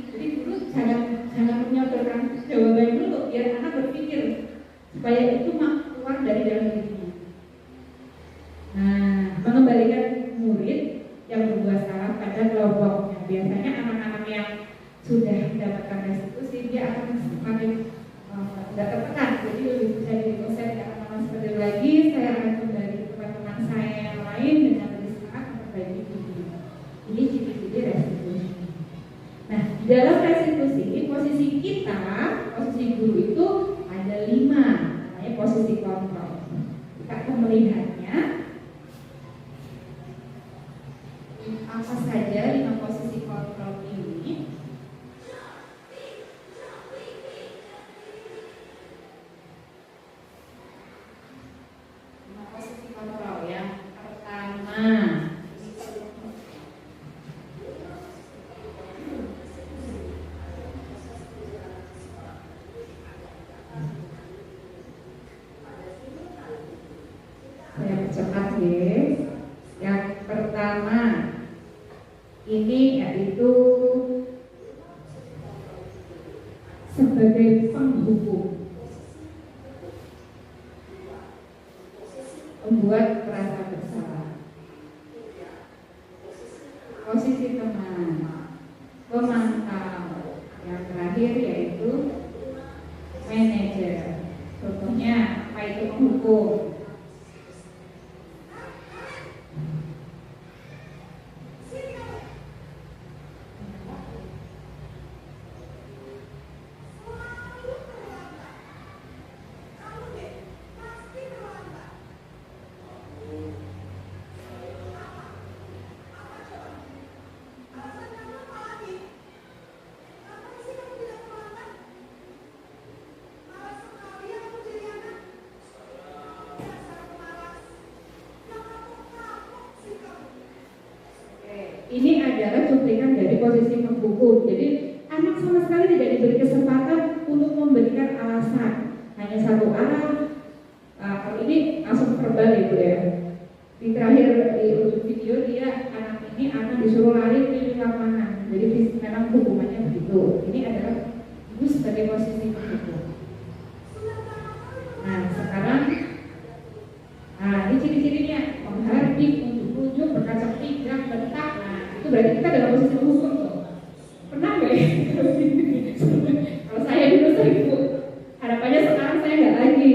jadi dulu jangan menyodorkan jawaban dulu biar anak berpikir supaya itu keluar dari dalam dirinya. Nah, mengembalikan murid yang berbuat salah pada kelompoknya. Biasanya anak-anak yang sudah mendapatkan restitusi dia akan semakin tidak tertekan. Jadi lebih bisa saya tidak akan seperti itu lagi. Saya akan kembali ke teman-teman saya yang lain dengan lebih semangat memperbaiki diri. Ini ciri-ciri restitusi. Nah, di dalam restitusi posisi guru itu ada 5, namanya posisi kontrol. Kita akan melihatnya apa saja 5 posisi kontrol ini. Posisi kontrol yang pertama, saya percepat ya. Yang pertama ini yaitu sebagai penghubung, membuat merasa bersalah. Posisi teman, pemantau. Yang terakhir yaitu manajer. Contohnya apa itu penghukum? Ini adalah cuplikan dari posisi penghukum. Jadi anak sama sekali tidak diberi kesempatan untuk memberikan alasan, hanya satu arah. Kalau ini langsung verbal itu ya. Di terakhir di ujung video anak ini akan disuruh lari di lapangan. Jadi memang hukumannya begitu. Ini adalah ibu sebagai posisi penghukum. Nah sekarang, ini ciri-cirinya menghardik, unjuk-unjuk, berkacang pinggang, bentak. Itu berarti kita dalam posisi hukum. Pernah nggak ya? Kalau saya dulu sering Bu, harapannya sekarang saya nggak lagi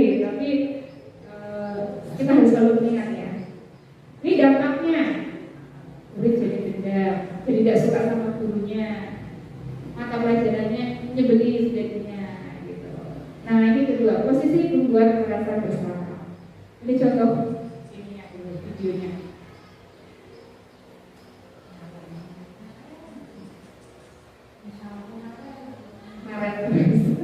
posisi membuat merasa bersalah. Ini contoh ini ya, videonya. Marah terus.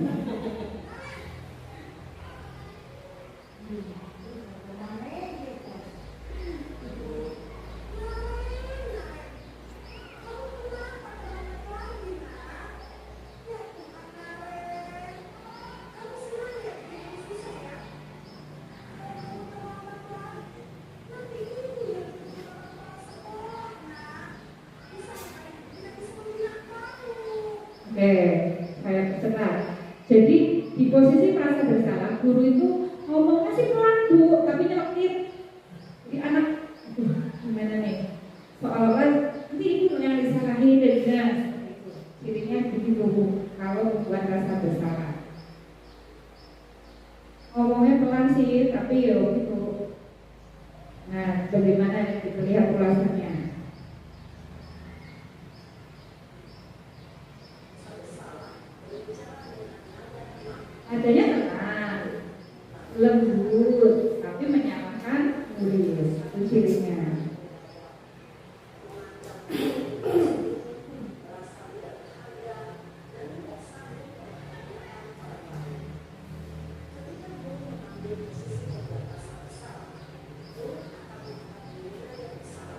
Oke, saya percepat. Jadi di posisi merasa bersalah, guru itu ngomongnya sih pelan bu, tapi nyelekit. Jadi anak, gimana nih? Seolah-olah nanti ibu yang disalahin dan jelas. Cirinya begitu bu, kalau membuat rasa bersalah. Ngomongnya pelan sih, tapi ya gitu. Nah, bagaimana kita lihat ulasannya? Adanya tenang, lembut, tapi menyalahkan murid. Itu cirinya.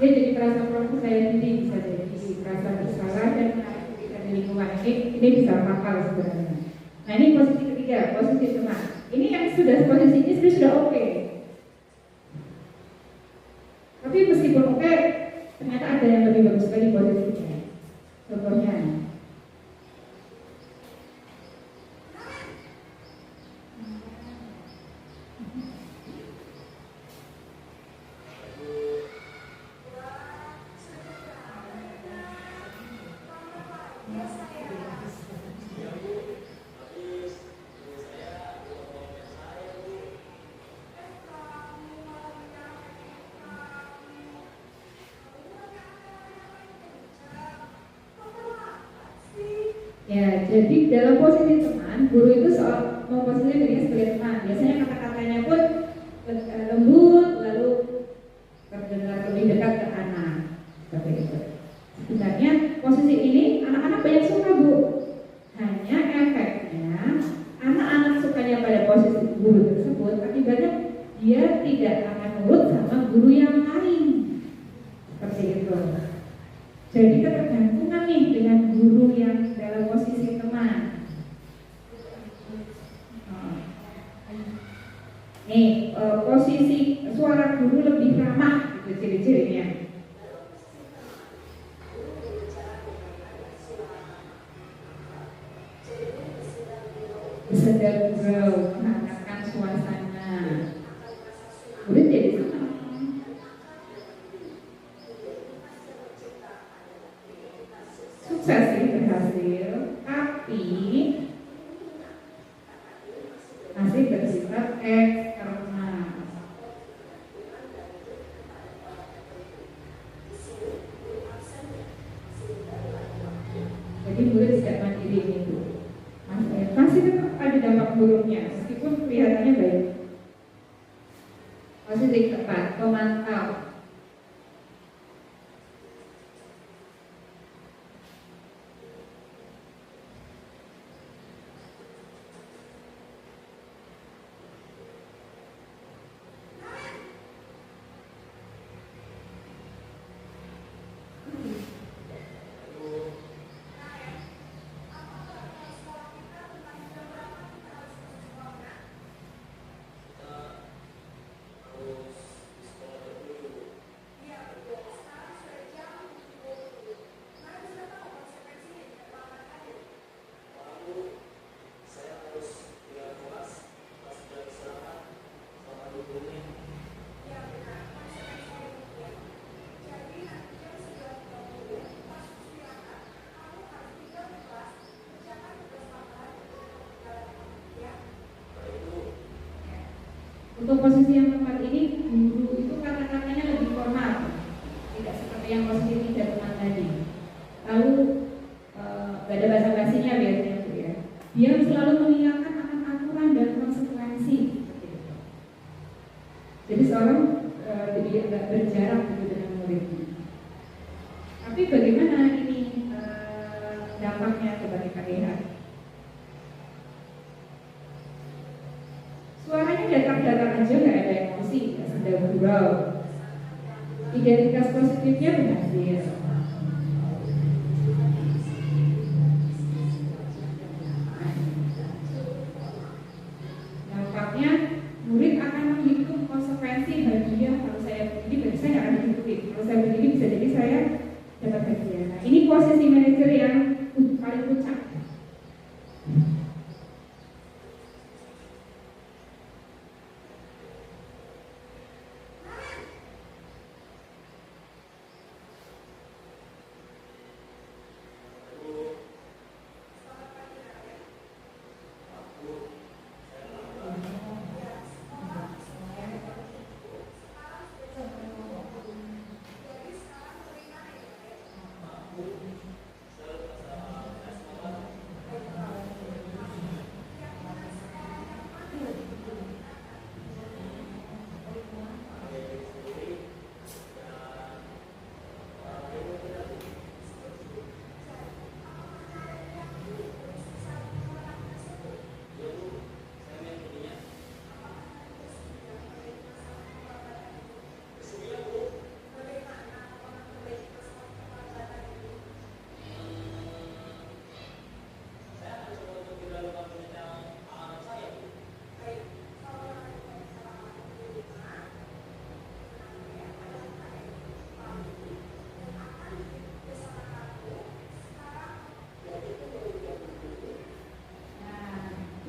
Dia jadi merasa percaya diri, bisa jadi merasa bersalah dan bisa di lingkungan ini bisa fatal sebenarnya. Nah ini posisi ketiga, posisi teman. Ini yang sudah posisi ini sudah oke. Tapi meskipun oke, ternyata ada yang lebih bagus lagi posisinya. Contohnya, ya, jadi dalam posisi teman, guru itu soal memposisikan dirinya sebagai teman. Biasanya kata-katanya pun lembut, lalu terdengar lebih dekat ke anak. Seperti itu. Sebenarnya posisi ini anak-anak banyak suka bu. Hanya efeknya anak-anak sukanya pada posisi guru tersebut, akibatnya dia tidak akan nurut sama guru yang lain. Seperti itu. Jadi ketergantungan nih dengan guru yang dalam posisi teman. Nih, posisi suara guru lebih ramah, itu ciri-cirinya. Bersedia gurau, menghangatkan suasana. Murid jadi senang. Sukses sih, berhasil, tapi masih bersifat eksternal. Jadi murid tidak mandiri itu. Masih tetap ada dampak buruknya, meskipun kelihatannya baik. Posisi keempat, pemantau. Untuk posisi yang keempat ini, guru itu kata-katanya lebih formal, tidak seperti yang posisi tiga teman tadi. Lalu gak ada basa-basinya biasanya Bu ya. Dia selalu mengingatkan akan aturan dan konsekuensi datar-datar aja, nggak ada emosi, nggak sedang gurau. Identitas positifnya berhasil. Dampaknya murid akan menghitung konsekuensi bahagia. Kalau saya begini berarti saya nggak akan diikuti. Kalau saya begini bisa jadi saya dapat bagian. Nah, ini posisi manajer yang paling puncak.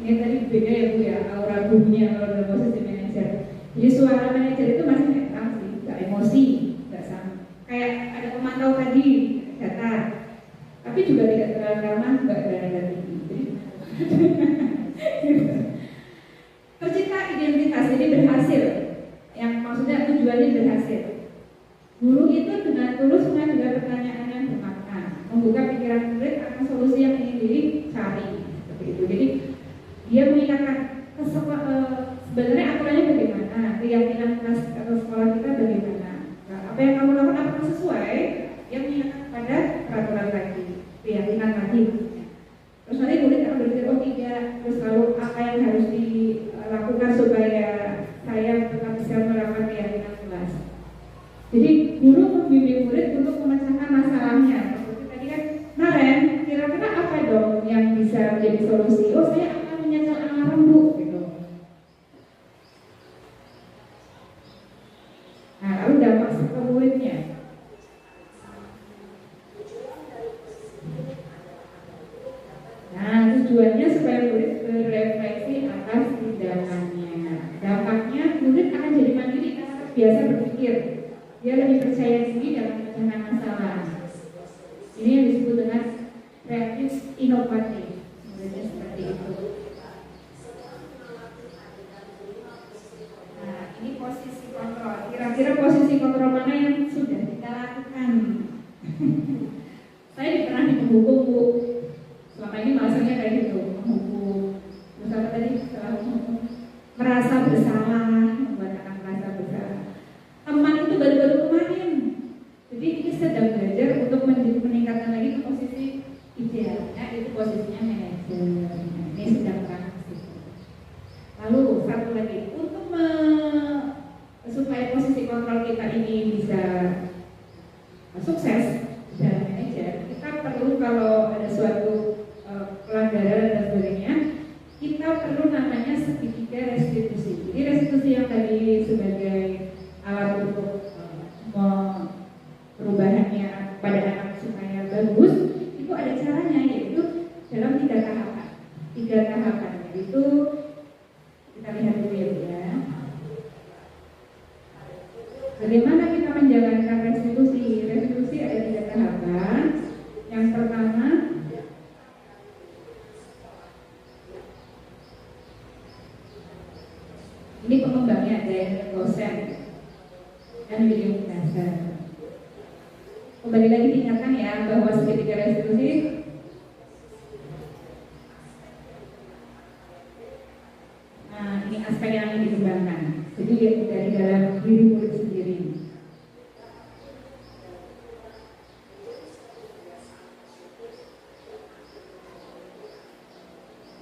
Ini tadi beda ya Bu ya, aura bunyinya kalau dalam posisi manajer. Jadi suara manajer itu masih netral sih, nggak emosi, nggak sama. Kayak ada pemantau tadi, datar, tapi juga tidak terlalu ramah, nggak ada nada tinggi. Tercipta identitas, jadi berhasil. Yang maksudnya tujuannya berhasil. Guru itu dengan tulus mengajukan pertanyaan yang bermakna, membuka pikiran murid akan solusi yang ingin dicari. Seperti itu. Jadi dia mengingatkan sebenarnya aturannya bagaimana, keyakinan kelas atau sekolah kita bagaimana. Nah, apa yang kamu lakukan apakah sesuai? Yang mengingatkan pada peraturan tadi, keyakinan tadi. Terus nanti murid akan berpikir oh tidak, terus lalu apa yang harus dilakukan supaya saya tetap bisa menerapkan keyakinan kelas. Jadi guru membimbing murid untuk memecahkan masalahnya. Seperti tadi kan kemarin, kira-kira apa dong yang bisa menjadi solusi? Oh saya menyetel alarm Bu, gitu. Nah, lalu dampak ke muridnya. Nah, tujuannya supaya murid berefleksi atas tindakannya. Dampaknya murid akan jadi mandiri karena terbiasa berpikir. Dia lebih percaya diri dalam memecahkan masalah. Ini yang disebut dengan kreatif inovatif. Muridnya seperti itu. Ini posisi kontrol. Kira-kira posisi kontrol mana yang sudah kita lakukan? Saya pernah di penghukum Bu. Selama ini bahasanya kayak gitu, menghukum. Terus apa tadi? Setelah menghukum, merasa bersalah, membuat anak merasa bersalah. Teman itu baru-baru kemarin. Jadi ini sedang belajar untuk meningkatkan lagi ke posisi idealnya, itu posisinya manajer. Ini sedang praktis. Lalu satu lagi, untuk supaya posisi kontrol kita ini bisa sukses dalam manajer, kita perlu kalau ada suatu pelanggaran dan sebagainya, kita perlu namanya segitiga restitusi. Jadi restitusi yang tadi sebagai alat untuk perubahannya pada anak supaya bagus, itu ada caranya, yaitu dalam 3 tahapan. 3 tahapan itu kita lihat dulu ya. Bagaimana kita menjalankan restitusi? Restitusi ada 3 tahapan. Yang pertama, ini pengembangnya ada yang dosen dan video dasar. Kembali lagi diingatkan ya bahwa segitiga restitusi ini aspek yang ingin dikembangkan. Jadi dari dalam diri murid sendiri.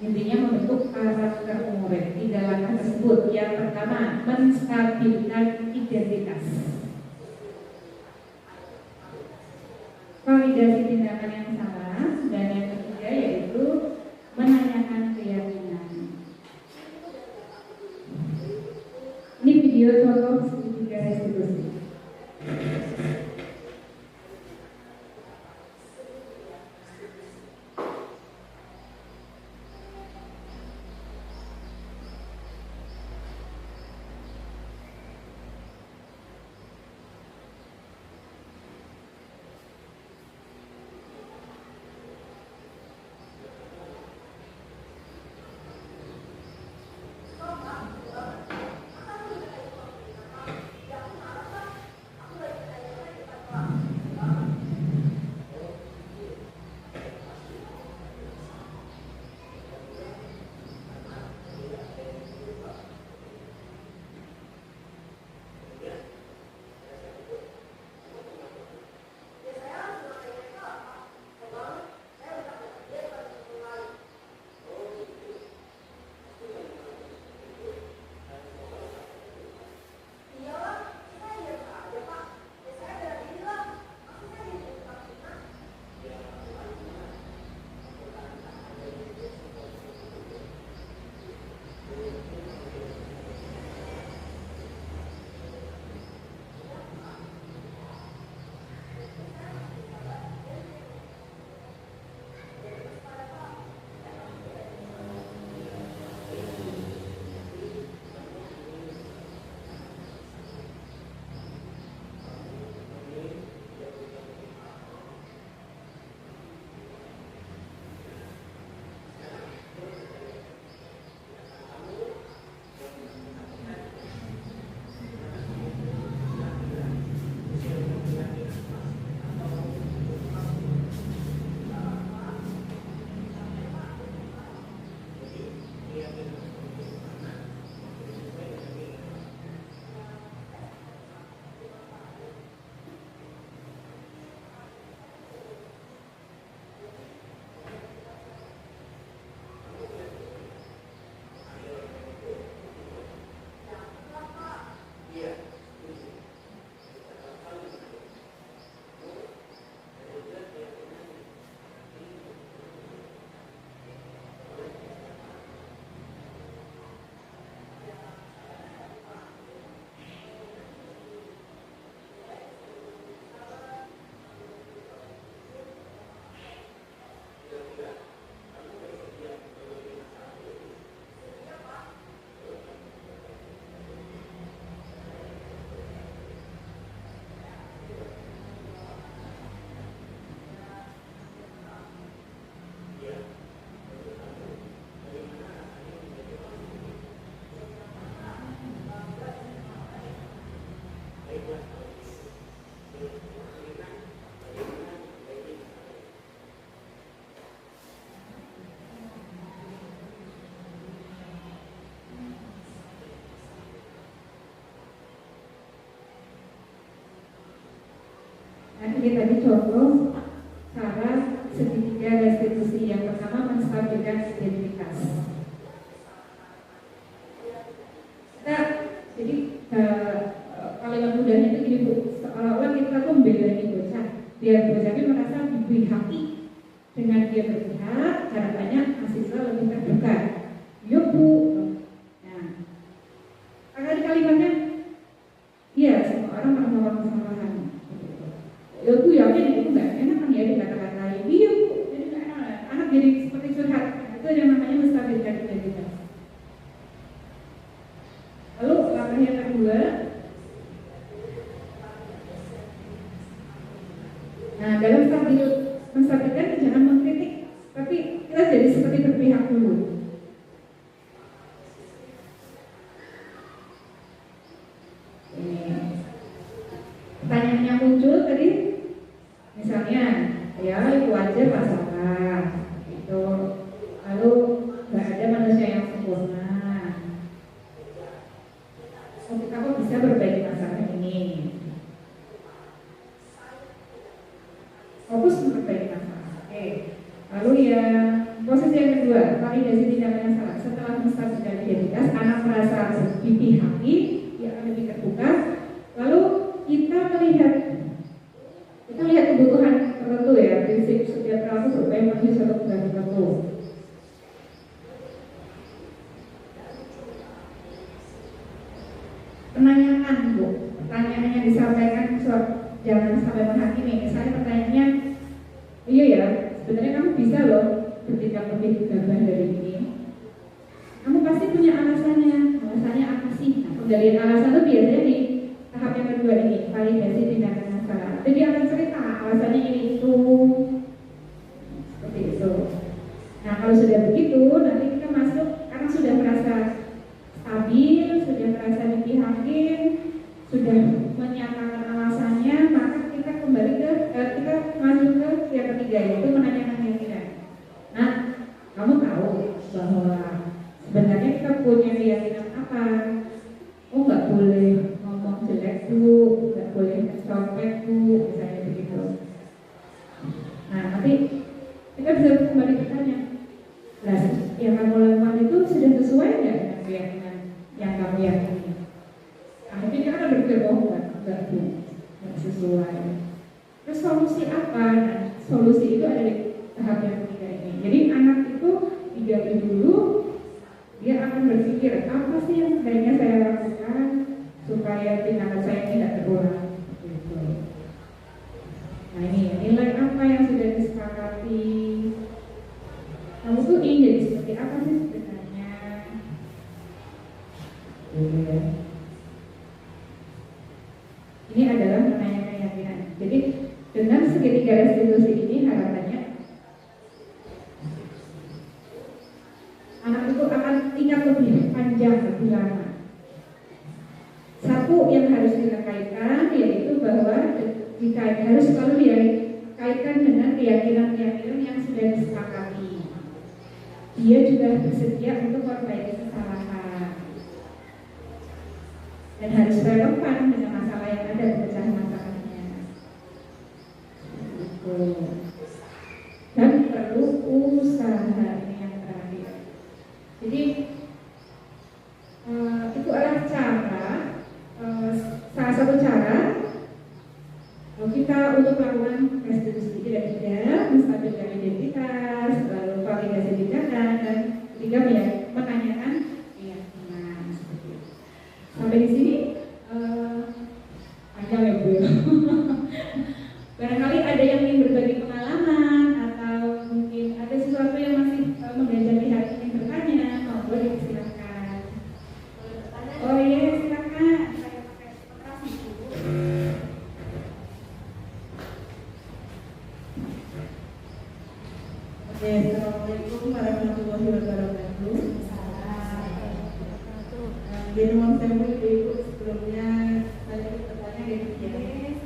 Intinya membentuk karakter murid. 3 langkah tersebut tersebut. Yang pertama, menstabilkan identitas. Validasi tindakan yang salah, dan yang ketiga yaitu menanyakan keyakinan. Ini video contoh segitiga restitusi. Ini tadi contoh cara segitiga restitusi. Yang pertama, menstabilkan identitas. Jadi kalimat mudahnya itu gini Bu, seolah-olah kita tuh membela ini bocah, biar bocah ini merasa diberi hati. Dengan dia berpihak, harapannya mahasiswa lebih terbuka. Yuk Bu. Nah, kalimatnya, iya semua orang pernah melakukan kesalahan. Ya Bu, yakin itu nggak enak kan ya dikata-katain. Iya Bu, jadi nggak enak. Anak jadi seperti curhat. Itu yang namanya menstabilkan identitas. Lalu langkah yang kedua, nah dalam menstabilkan jangan mengkritik, tapi kita jadi seperti berpihak dulu. Ini pertanyaan yang muncul tadi, misalnya, ya itu aja masalah, itu, lalu nggak ada manusia yang sempurna. Kita kok bisa berbaiki masalah ini. Fokus memperbaiki masalah. Oke. Lalu yang posisi yang kedua, validasi tindakan yang salah. Setelah menstabilkan identitas, anak merasa Penanyaan Bu, pertanyaan yang disampaikan jangan sampai menghakimi. Misalnya pertanyaannya, iya ya, sebenarnya kamu bisa loh ketika lebih gabah dari ini. Kamu pasti punya alasannya. Alasannya apa sih? Nah, penggalian alasan itu biasanya di tahap yang kedua ini, validasi tindakan masalah. Jadi dia akan cerita alasannya ini itu, seperti itu. Nah kalau sudah begitu, nanti kita masuk karena sudah merasa stabil, sudah merasa dipihakin, sudah menyatakan alasannya, maka kita kembali ke kita masuk ke yang ketiga, yaitu menanyakan keyakinan. Nah, kamu tahu bahwa sebenarnya kita punya keyakinan apa? Oh, nggak boleh ngomong jelek Bu, nggak boleh copet Bu, misalnya begitu. Nah, nanti kita bisa kembali bertanya, nah, yang kamu lakukan itu sudah sesuai nggak dengan keyakinan yang kamu yakini? Akhirnya kita akan berpikir, oh enggak Bu, nggak sesuai. Terus solusi apa? Nah, solusi itu ada di tahap yang ketiga ini. Jadi anak itu digali dulu, dia akan berpikir apa sih yang sebaiknya saya lakukan supaya tindakan saya tidak terulang. Gitu. Nah ini nilai apa yang sudah disepakati? Kamu tuh ingin jadi seperti apa sih sebenarnya? Ini adalah menanya keyakinan. Jadi dengan segitiga restitusi ini harapannya anak itu akan ingat lebih panjang, lebih lama. Satu yang harus kita kaitkan yaitu bahwa harus selalu dikaitkan dengan keyakinan-keyakinan yang sudah disepakati. Dia juga bersedia untuk memperbaiki kesalahan dan harus relevan dengan masalah yang ada, pecahan masalahnya. Dan perlu usaha, ini yang terakhir. Jadi itu adalah cara, salah satu cara kita untuk melakukan restitusi tidak menstabilkan identitas, lalu validasi tindakan, dan ketiga menanyakan keyakinan. Sampai di sini panjang ya Bu. Barangkali ada yang ingin berbagi pengalaman atau mungkin ada sesuatu yang masih mengganjali hati ingin bertanya, boleh silakan. Oh iya silakan. Assalamualaikum warahmatullahi wabarakatuh. Jadi mohon saya Ibu sebelumnya saya bertanya gitu ya.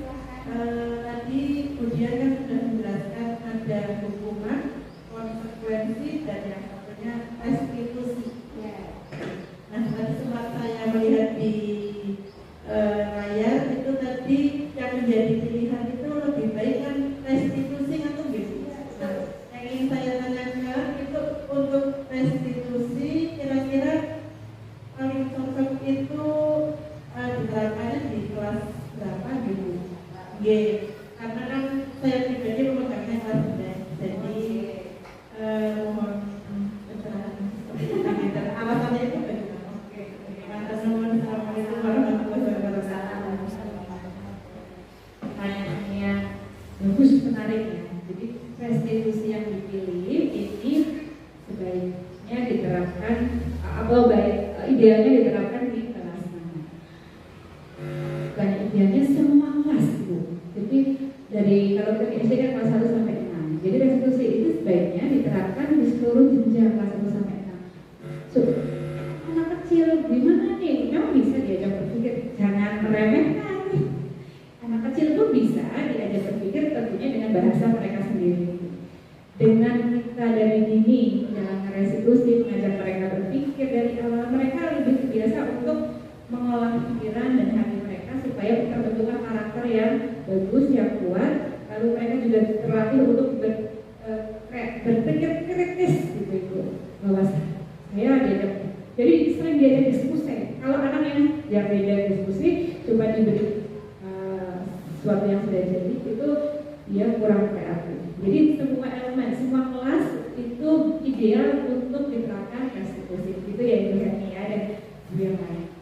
Tadi ujian kan sudah menjelaskan ada hukuman, konsekuensi dan yang satunya restitusi. Nah tadi sempat saya melihat di layar itu tadi yang menjadi pilihan itu lebih baik kan restitusi atau gitu. Yang ingin saya tanyakan itu untuk restitusi kira-kira paling cocok itu diterapkannya di kelas berapa gitu? Karena kan saya pribadi memegangnya kelas 9, jadi mohon pencerahan alasannya itu bagaimana? Assalamualaikum warahmatullahi wabarakatuh. Pertanyaannya bagus, menarik ya. Jadi restitusi yang dipilih ini sebaiknya diterapkan atau idealnya diterapkan di kelas mana? Bukan idealnya semua kelas Bu. Jadi dari kalau kita SD kan kelas 1 sampai 6. Jadi restitusi itu sebaiknya diterapkan di seluruh jenjang kelas 1 sampai 6. So, anak kecil gimana nih? Kamu bisa diajak berpikir, jangan meremehkan. Anak kecil tuh bisa diajak berpikir tentunya dengan bahasa mereka sendiri. Dengan kita dari dini menjalankan restitusi, mengajak mereka berpikir dari awal, mereka lebih terbiasa untuk mengolah pikiran dan hati mereka supaya terbentuklah karakter yang bagus, yang kuat. Lalu mereka juga terlatih untuk berpikir kritis gitu bahwa saya diajak. Jadi sering diajak diskusi. Kalau anak yang diajak diskusi coba diberi sesuatu yang sudah jadi itu dia kurang kreatif. Jadi semua elemen, semua kelas itu ideal untuk diterapkan restitusi. Itu ya Ibu Hernia dan yang lain.